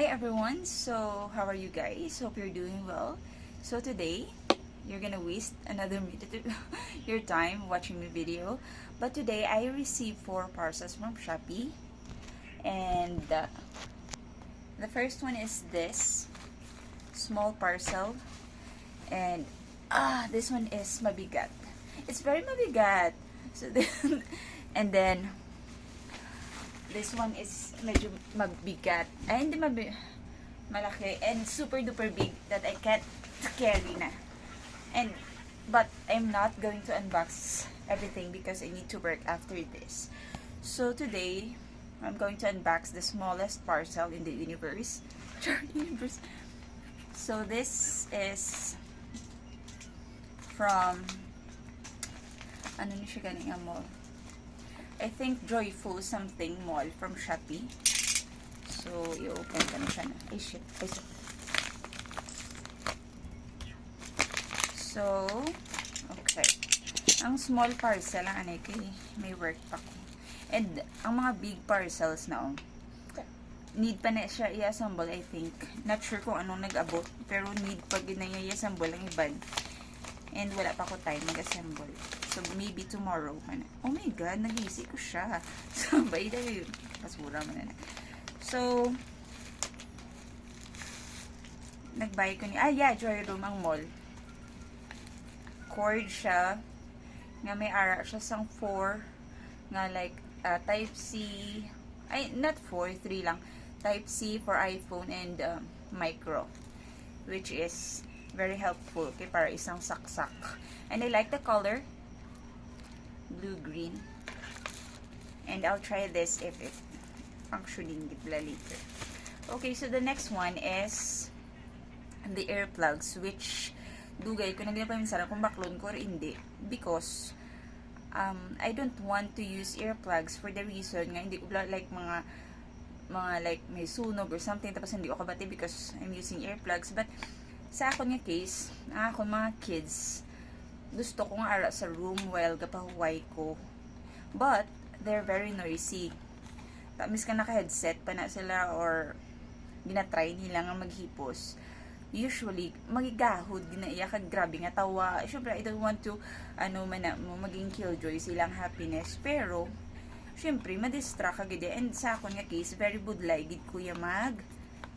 Hi everyone, so how are you guys? Hope you're doing well. So today, you're gonna waste another minute of your time watching my video. But today, I received 4 parcels from Shopee. And the first one is this small parcel. And this one is mabigat. It's very mabigat. So then, and then this one is medyo mabigat. Ay, hindi malaki. And super duper big that I can't carry na. But I'm not going to unbox everything because I need to work after this. So today, I'm going to unbox the smallest parcel in the universe. So this is from ano ni siya ganing mall. I think Joyful something mall from Shopee. So, i-open ko na siya na. Ay, shit. So, okay. Ang small parcel, ang anay kay may work pa ko. And, ang mga big parcels na, need pa na siya i-assemble, I think. Not sure kung anong nag-abot, pero need pa i-assemble ang iban. And wala pa ko time mag-assemble. So, maybe tomorrow. Oh my God, nag-easy ko siya. So, by the way, pasura mo na. So, nag-buy ko Joyroom ang mall. Cord siya. Nga may ara siya sang 4. Nga like, type C. Ay, not 4, 3 lang. Type C for iPhone and micro. Which is very helpful. Okay, para isang saksak. And I like the color. Blue-green. And I'll try this if it functioning later. Okay, so the next one is the earplugs, which dugay ko na ginapaminsan kung baklon ko or hindi. Because I don't want to use earplugs for the reason nga hindi ko like mga like may sunog or something tapos hindi ko kabati because I'm using earplugs. But sa akong nga case, ako mga kids, gusto ko nga ara sa room while gapahuway ko. But, they're very noisy. Tamis ka naka-headset pa na sila or ginatry nila nga maghipos. Usually, magigahod, ginaiya ka, grabe nga tawa. Siyempre, I don't want to, maging killjoy silang happiness. Pero, siyempre, madistract ka gede. And sa akong nga case, very budlay, gid kuya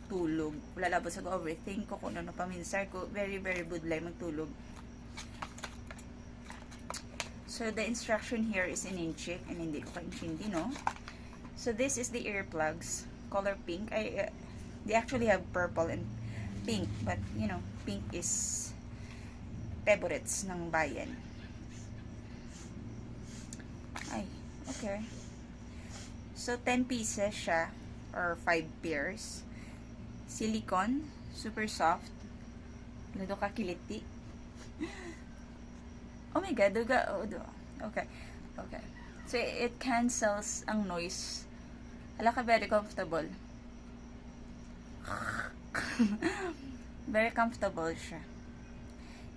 tulog. Wala labas ako overthink ko kung ano paminsar ko. Very, very budlay magtulog. So, the instruction here is in Inchik and hindi ko ka-intindi, no? So, this is the earplugs. Color pink. They actually have purple and pink. But, you know, pink is favorites ng bayan. Ay, okay. So, 10 pieces siya or 5 pairs. Silicone, super soft. Lado ka kiliti. Oh my God, okay. Okay. So, it cancels ang noise. Hala ka, very comfortable. Very comfortable siya.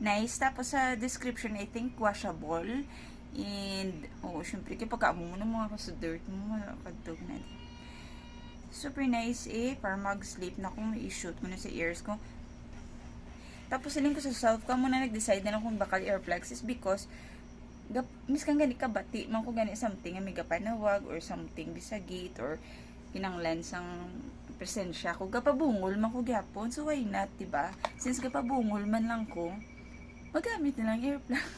Nice. Tapos sa description, I think washable. And, syempre, kapag mo na mga sa dirt mo, kadtog na din. Super nice para mag-sleep na kung i-shoot mo na sa ears ko. Tapos siling ko sa self ka muna nag-decide na kung bakal earplugs is because miskan gani ka bati man ko gani something nga may gapanawag or something bisagit or kinanglan sang presensya ko gapabungol man ko gyapon, so why not, diba? Since gapabungol man lang ko, magamit na lang earplug.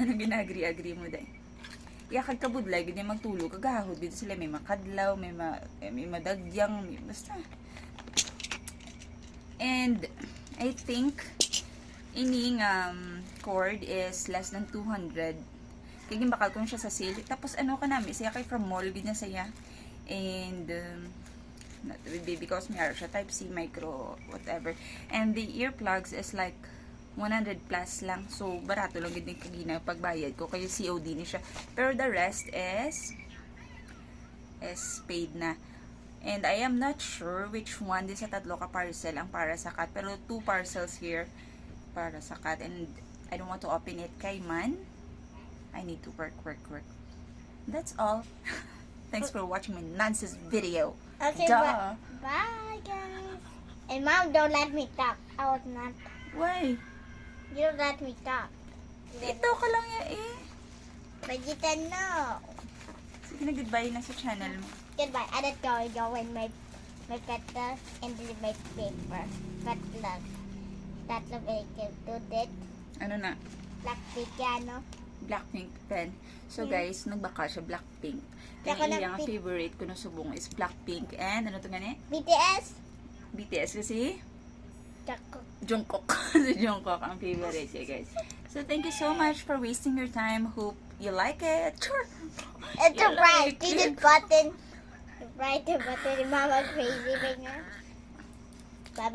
Ano ginagri-agree mo dahil? Yakag kabudlay, ganyan magtulog, kagahod, dito sila may makadlaw, may madagyang, basta. And, I think, ining cord is less than 200. Kaya bakal ko siya sa sale. Tapos, ano ka namin, siya kay from mall, ganyan saya. And, because may siya, type C, micro, whatever. And the earplugs is like, 100 plus lang. So, barato lang din kagina pagbayad ko. Kaya COD ni siya. Pero the rest is paid na. And I am not sure which one din sa tatlo ka parcel ang para sa cat. Pero 2 parcels here para sa cat. And I don't want to open it kay man. I need to work. That's all. Thanks for watching my nonsense video. Okay, Duh. bye. guys. And Mom don't let me talk. I was not. Why? You don't let me talk. Ito ka lang yan eh. But you can know. Sige na, goodbye na sa channel mo. Goodbye. I don't go in my petal and then my paper. But look. That's a very cute. Do that. Ano na? Black piano. Blackpink pen. So guys, nagbaka siya Blackpink. Ako Ang na iyang favorite ko na subong is Blackpink and ano to gani? BTS. BTS kasi Choco. Jungkook. Si Jungkook ang favorite niya guys. So thank you so much for wasting your time. Hope you like it. Sure. It's You a bright. like See it. the button. The bright button. Mama crazy finger.